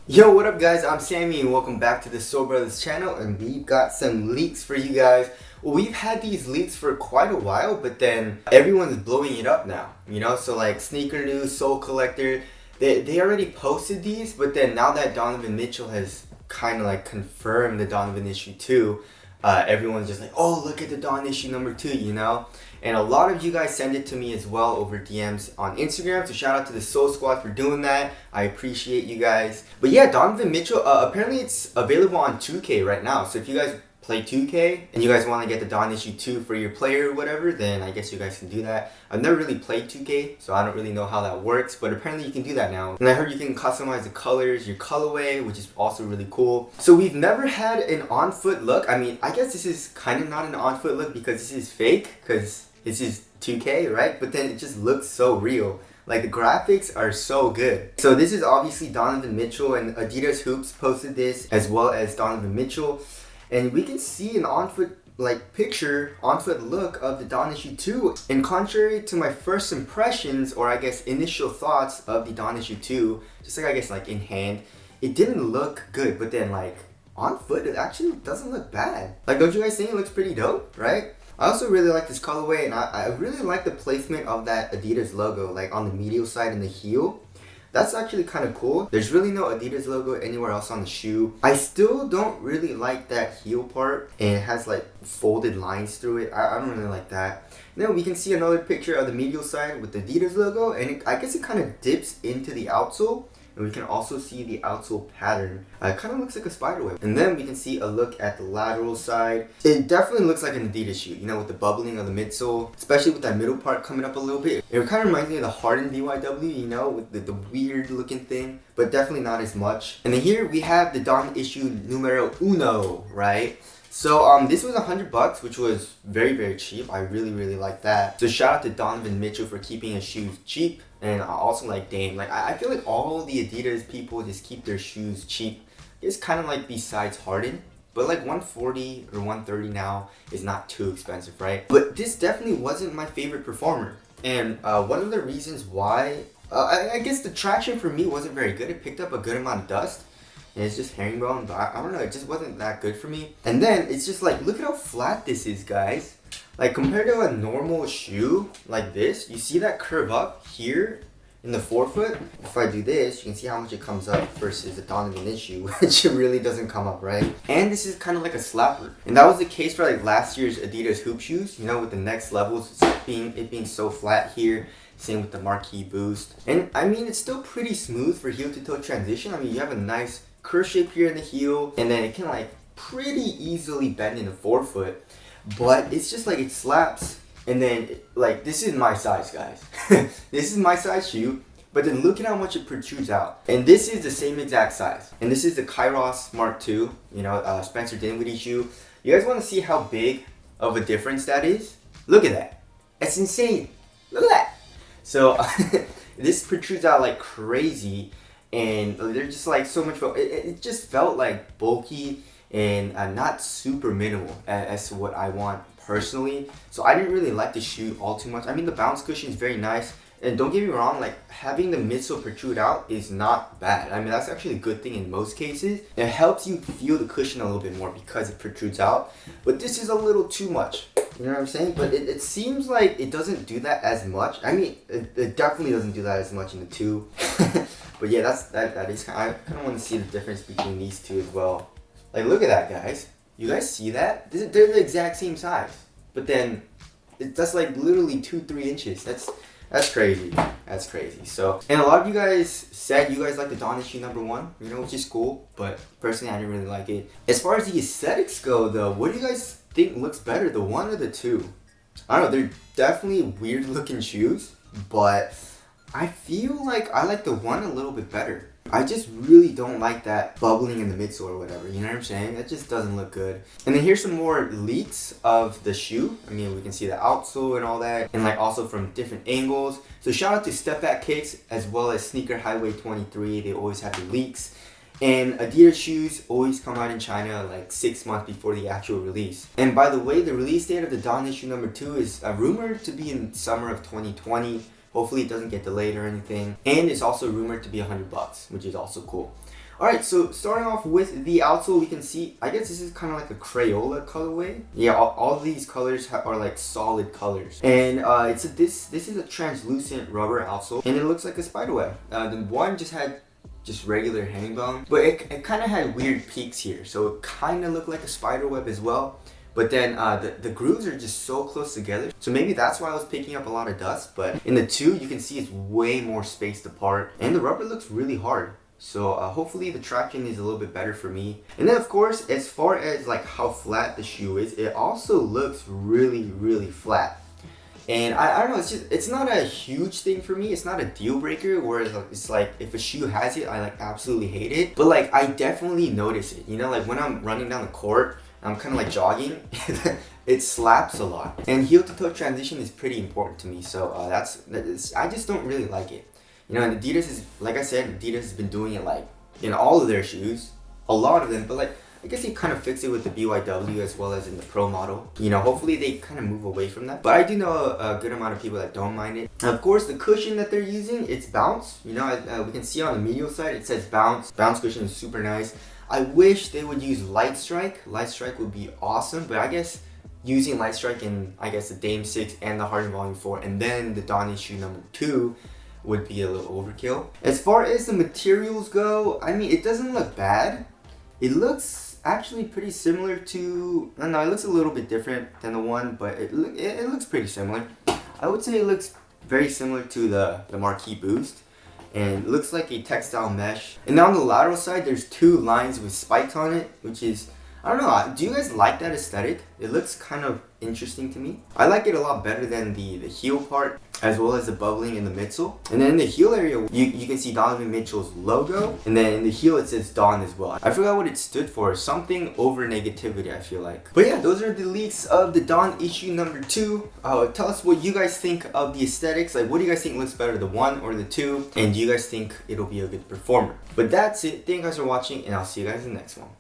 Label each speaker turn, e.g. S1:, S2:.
S1: Yo, what up guys? I'm Sammy and welcome back to the Soul Brothers channel, and we've got some leaks for you guys. Well, we've had these leaks for quite a while, but then everyone's blowing it up now, so like Sneaker News, Soul Collector, they already posted these, but then now that Donovan Mitchell has kind of like confirmed the Donovan issue 2, everyone's just like, oh, look at the Don issue number 2. And a lot of you guys send it to me as well over DMs on Instagram. So shout out to the Soul Squad for doing that. I appreciate you guys. But yeah, Donovan Mitchell, apparently it's available on 2K right now. So if you guys play 2K and you guys want to get the Don issue 2 for your player or whatever, then I guess you guys can do that. I've never really played 2K, so I don't really know how that works, but apparently you can do that now. And I heard you can customize the colors, your colorway, which is also really cool. So we've never had an on-foot look. I mean, I guess this is kind of not an on-foot look because this is fake, because this is 2K, right? But then it just looks so real. Like the graphics are so good. So this is obviously Donovan Mitchell, and Adidas Hoops posted this as well as Donovan Mitchell. And we can see an on-foot on-foot look of the Don issue 2. And contrary to my first impressions, or I guess initial thoughts of the Don issue 2, just like I guess like in hand, it didn't look good, but then like on foot it actually doesn't look bad. Like, don't you guys think it looks pretty dope, right? I also really like this colorway, and I really like the placement of that Adidas logo, like on the medial side and the heel. That's actually kind of cool. There's really no Adidas logo anywhere else on the shoe. I still don't really like that heel part, and it has like folded lines through it. I don't really like that. And then we can see another picture of the medial side with the Adidas logo, and I guess it kind of dips into the outsole. And we can also see the outsole pattern. It kind of looks like a spider web. And then we can see a look at the lateral side. It definitely looks like an Adidas shoe, with the bubbling of the midsole, especially with that middle part coming up a little bit. It kind of reminds me of the Harden BYW, with the weird looking thing, but definitely not as much. And then here we have the Don issue numero uno, right? So this was $100, which was very, very cheap. I really, really like that. So shout out to Donovan Mitchell for keeping his shoes cheap. And I also like Dame. Like, I feel like all the Adidas people just keep their shoes cheap. It's kind of like besides Harden. But like 140 or 130 now is not too expensive, right? But this definitely wasn't my favorite performer. And one of the reasons why, I guess the traction for me wasn't very good. It picked up a good amount of dust. And it's just herringbone, but I don't know, it just wasn't that good for me. And then it's just like, look at how flat this is, guys. Like, compared to a normal shoe like this, you see that curve up here in the forefoot? If I do this, you can see how much it comes up versus a Donovan issue, which really doesn't come up, right? And this is kind of like a slapper. And that was the case for like last year's Adidas hoop shoes, with the next levels, it being so flat here. Same with the Marquee Boost. And I mean, it's still pretty smooth for heel to toe transition. I mean, you have a nice curve shape here in the heel, and then it can like pretty easily bend in the forefoot, but it's just like it slaps. And then like, this is my size, guys. This is my size shoe, but then look at how much it protrudes out. And this is the same exact size, and this is the Kairos Mark II, Spencer Dinwiddie shoe. You guys want to see how big of a difference that is? Look at that. That's insane. Look at that. So this protrudes out like crazy. And they're just like so much, it just felt like bulky and not super minimal as to what I want personally. So I didn't really like the shoe all too much. I mean, the bounce cushion is very nice. And don't get me wrong, like having the midsole protrude out is not bad. I mean, that's actually a good thing in most cases. It helps you feel the cushion a little bit more because it protrudes out. But this is a little too much. You know what I'm saying? But it seems like it doesn't do that as much. I mean, it definitely doesn't do that as much in the 2. But yeah, that is I kind of want to see the difference between these two as well. Like, look at that, guys. You guys see that? They're the exact same size. But then that's like literally 2-3 inches. That's crazy. That's crazy. So, and a lot of you guys said you guys like the Don issue number 1, which is cool. But personally, I didn't really like it. As far as the aesthetics go, though, what do you guys think looks better, the 1 or the 2? I don't know. They're definitely weird looking shoes, but I feel like I like the 1 a little bit better. I just really don't like that bubbling in the midsole or whatever, you know what I'm saying? That just doesn't look good. And then here's some more leaks of the shoe. I mean, we can see the outsole and all that, and like also from different angles. So shout out to Step Back Kicks as well as Sneaker Highway 23. They always have the leaks. And Adidas shoes always come out in China like 6 months before the actual release. And by the way, the release date of the Don issue number 2 is rumored to be in summer of 2020. Hopefully it doesn't get delayed or anything. And it's also rumored to be $100, which is also cool. Alright, so starting off with the outsole, we can see, I guess this is kind of like a Crayola colorway. Yeah, all these colors are like solid colors. And this is a translucent rubber outsole, and it looks like a spiderweb. The one just had regular herringbone, but it kind of had weird peaks here, so it kind of looked like a spiderweb as well. But then the grooves are just so close together, so maybe that's why I was picking up a lot of dust. But in the two, you can see it's way more spaced apart, and the rubber looks really hard. So hopefully the traction is a little bit better for me. And then of course, as far as like how flat the shoe is, it also looks really flat. And I don't know, it's not a huge thing for me. It's not a deal breaker, whereas it's like if a shoe has it, I like absolutely hate it. But like I definitely notice it, you know, like when I'm running down the court, I'm kind of like jogging, it slaps a lot. And heel to toe transition is pretty important to me, so I just don't really like it. You know, and Adidas is, like I said, Adidas has been doing it like in all of their shoes, a lot of them, but like I guess they kind of fixed it with the BYW as well as in the Pro model. You know, hopefully they kind of move away from that. But I do know a good amount of people that don't mind it. And of course, the cushion that they're using, it's bounce. You know, we can see on the medial side, it says bounce. Bounce cushion is super nice. I wish they would use Light Strike. Light Strike would be awesome, but I guess using Light Strike in, I guess, the Dame 6 and the Harden Volume 4 and then the D.O.N issue number 2 would be a little overkill. As far as the materials go, I mean, it doesn't look bad. It looks actually pretty similar to, no, it looks a little bit different than the one, but it looks pretty similar. I would say it looks very similar to the Marquee Boost. And it looks like a textile mesh. And now on the lateral side, there's two lines with spikes on it, which is, I don't know, do you guys like that aesthetic? It looks kind of interesting to me. I like it a lot better than the heel part, as well as the bubbling in the midsole. And then in the heel area, you can see Donovan Mitchell's logo, and then in the heel it says D.O.N as well. I forgot what it stood for, something over negativity, I feel like. But yeah, those are the leaks of the D.O.N issue number 2. Tell us what you guys think of the aesthetics. Like, what do you guys think looks better, the 1 or the 2? And do you guys think it'll be a good performer? But that's it. Thank you guys for watching, and I'll see you guys in the next one.